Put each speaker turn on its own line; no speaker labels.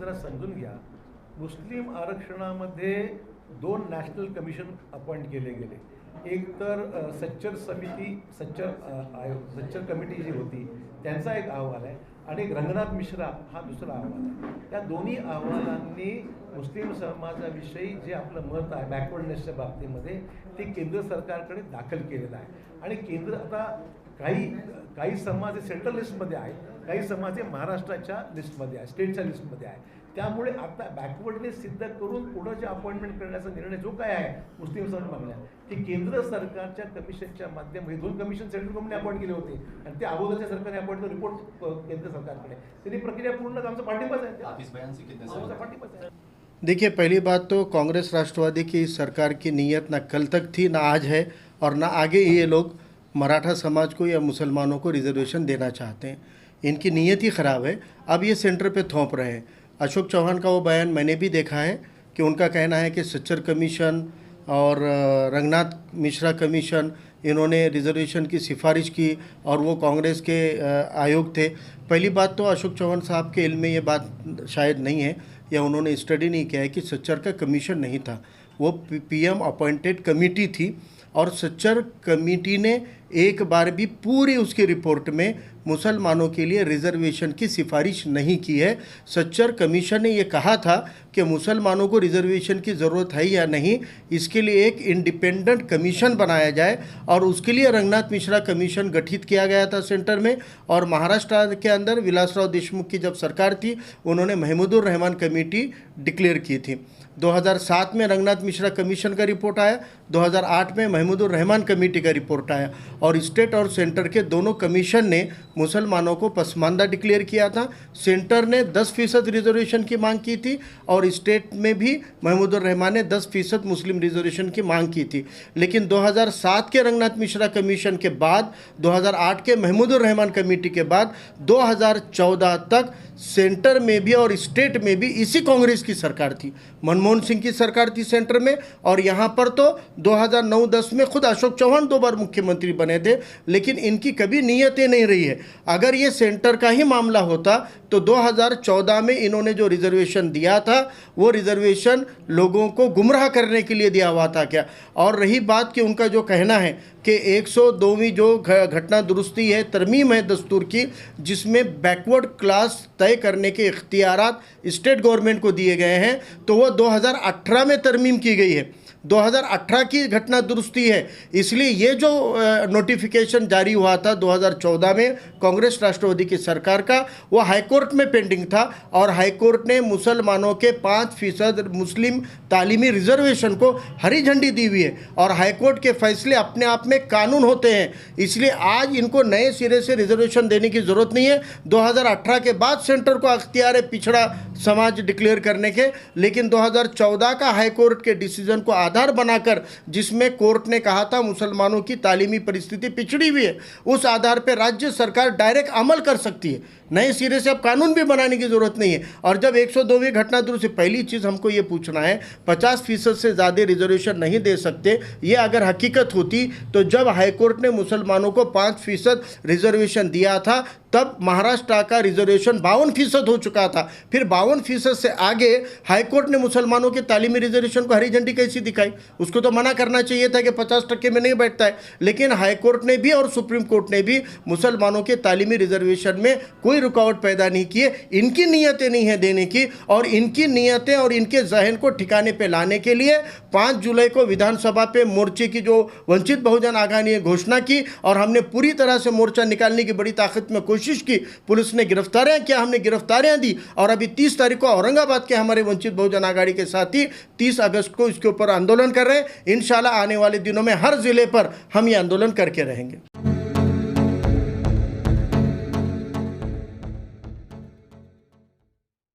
जरा समजून घ्या, मुस्लिम आरक्षणामध्ये 2 नॅशनल कमिशन अपॉइंट केले गेले. एक तर सच्चर समिती, सच्चर कमिटी जी होती त्यांचा एक अहवाल आहे आणि एक रंगनाथ मिश्रा हा दुसरा अहवाल आहे. त्या दोन्ही अहवालांनी मुस्लिम समाजाविषयी जे आपलं मत आहे बॅकवर्डनेसच्या बाबतीमध्ये ते केंद्र सरकारकडे दाखल केलेलं आहे. आणि केंद्र आता काही समाज हे सेंट्रल लिस्टमध्ये आहेत, काही समाज हे महाराष्ट्राच्या लिस्टमध्ये आहे, स्टेटच्या लिस्टमध्ये आहे. त्यामुळे आता बॅकवर्डनेस सिद्ध करून पुढं जे अपॉइंटमेंट करण्याचा निर्णय जो काय आहे मुस्लिम समाज मागण्या ते केंद्र सरकारच्या कमिशनच्या माध्यमातून 2 कमिशन सेंट्रल गव्हर्नमेंटने अपॉइंट केले होते आणि ते अगोदरच्या सरकारने अपॉइंट करून रिपोर्ट केंद्र सरकारकडे त्यांनी प्रक्रिया पूर्ण आमचा पाठिंबाच आहे.
देखिए, पहली बात तो कांग्रेस राष्ट्रवादी की सरकार की नीयत ना कल तक थी, ना आज है और ना आगे ये लोग मराठा समाज को या मुसलमानों को रिजर्वेशन देना चाहते हैं. इनकी नीयत ही ख़राब है. अब ये सेंटर पे थोप रहे हैं. अशोक चौहान का वो बयान मैंने भी देखा है कि उनका कहना है कि सच्चर कमीशन और रंगनाथ मिश्रा कमीशन इन्होंने रिजर्वेशन की सिफारिश की और वो कांग्रेस के आयोग थे. पहली बात तो अशोक चौहान साहब के इल्म में ये बात शायद नहीं है या उन्होंने स्टडी नहीं किया है कि सच्चर का कमीशन नहीं था, वो पीएम अपॉइंटेड कमेटी थी और सच्चर कमेटी ने एक बार भी पूरी उसकी रिपोर्ट में मुसलमानों के लिए रिजर्वेशन की सिफारिश नहीं की है. सच्चर कमीशन ने ये कहा था कि मुसलमानों को रिजर्वेशन की ज़रूरत है या नहीं, इसके लिए एक इंडिपेंडेंट कमीशन बनाया जाए और उसके लिए रंगनाथ मिश्रा कमीशन गठित किया गया था सेंटर में. और महाराष्ट्र के अंदर विलासराव देशमुख की जब सरकार थी उन्होंने महमूदुर रहमान कमेटी डिक्लेयर की थी. 2007 में रंगनाथ मिश्रा कमीशन का रिपोर्ट आया, 2008 में महमूदुर रहमान कमेटी का रिपोर्ट आया और स्टेट और सेंटर के दोनों कमीशन ने मुसलमानों को पसमानदा डिक्लेयर किया था. सेंटर ने 10% रिजर्वेशन की मांग की थी और स्टेट में भी महमूदुर रहमान ने 10% मुस्लिम रिजर्वेशन की मांग की थी. लेकिन 2007 के रंगनाथ मिश्रा कमीशन के बाद, 2008 के महमूदुर रहमान कमेटी के बाद 2014 तक सेंटर में भी और स्टेट में भी इसी कांग्रेस की सरकार थी. मनमोहन सिंह की सरकार थी सेंटर में और यहाँ पर तो 2009-10 में खुद अशोक चौहान 2 बार मुख्यमंत्री बने थे. लेकिन इनकी कभी नीयतें नहीं रही है. अगर ये सेंटर का ही मामला होता तो 2014 में इन्होंने जो रिजर्वेशन दिया था वो रिजर्वेशन लोगों को गुमराह करने के लिए दिया हुआ था क्या. और रही बात कि उनका जो कहना है कि 102वीं जो घटना दुरुस्ती है, तरमीम है दस्तूर की, जिसमें बैकवर्ड क्लास तय करने के इख्तियारात स्टेट गवर्नमेंट को दिए गए हैं, तो वो 2018 में तरमीम की गई है. 2018 की घटना दुरुस्ती है. इसलिए ये जो नोटिफिकेशन जारी हुआ था 2014 में कांग्रेस राष्ट्रवादी की सरकार का, वो हाईकोर्ट में पेंडिंग था और हाईकोर्ट ने मुसलमानों के 5% मुस्लिम तालीमी रिजर्वेशन को हरी झंडी दी हुई है और हाईकोर्ट के फैसले अपने आप में कानून होते हैं. इसलिए आज इनको नए सिरे से रिजर्वेशन देने की ज़रूरत नहीं है. 2018 के बाद सेंटर को अख्तियार है पिछड़ा समाज डिक्लेयर करने के, लेकिन 2014 का हाईकोर्ट के डिसीजन को आधार बनाकर, जिसमें कोर्ट ने कहा था मुसलमानों की तालीमी परिस्थिति पिछड़ी हुई है, उस आधार पर राज्य सरकार डायरेक्ट अमल कर सकती है. नए सिरे से अब कानून भी बनाने की ज़रूरत नहीं है. और जब 102वीं घटना दुरुस्ती, पहली चीज़ हमको ये पूछना है, 50% से ज़्यादा रिजर्वेशन नहीं दे सकते, ये अगर हकीकत होती तो जब हाईकोर्ट ने मुसलमानों को 5% रिजर्वेशन दिया था तब महाराष्ट्र का रिजर्वेशन 52% हो चुका था. फिर 52% से आगे हाईकोर्ट ने मुसलमानों के तालीमी रिजर्वेशन को हरी झंडी कैसी दिखाई. उसको तो मना करना चाहिए था कि 50% में नहीं बैठता है. लेकिन हाईकोर्ट ने भी और सुप्रीम कोर्ट ने भी मुसलमानों के तालीमी रिजर्वेशन में कोई रुकावट पैदा नहीं किए. इनकी नीयतें नहीं है देने की और इनकी नीयतें और इनके जहन को ठिकाने पे लाने के लिए 5 जुलाई को विधानसभा पे मोर्चे की जो वंचित बहुजन आघाड़ी ने घोषणा की और हमने पूरी तरह से मोर्चा निकालने की बड़ी ताकत में कोशिश की. पुलिस ने गिरफ्तारियां किया, हमने गिरफ्तारियां दी और अभी 30 तारीख को औरंगाबाद के हमारे वंचित बहुजन आघाड़ी के साथी 30 अगस्त को इसके ऊपर आंदोलन कर रहे हैं. इंशाल्लाह आने वाले दिनों में हर जिले पर हम ये आंदोलन करके रहेंगे.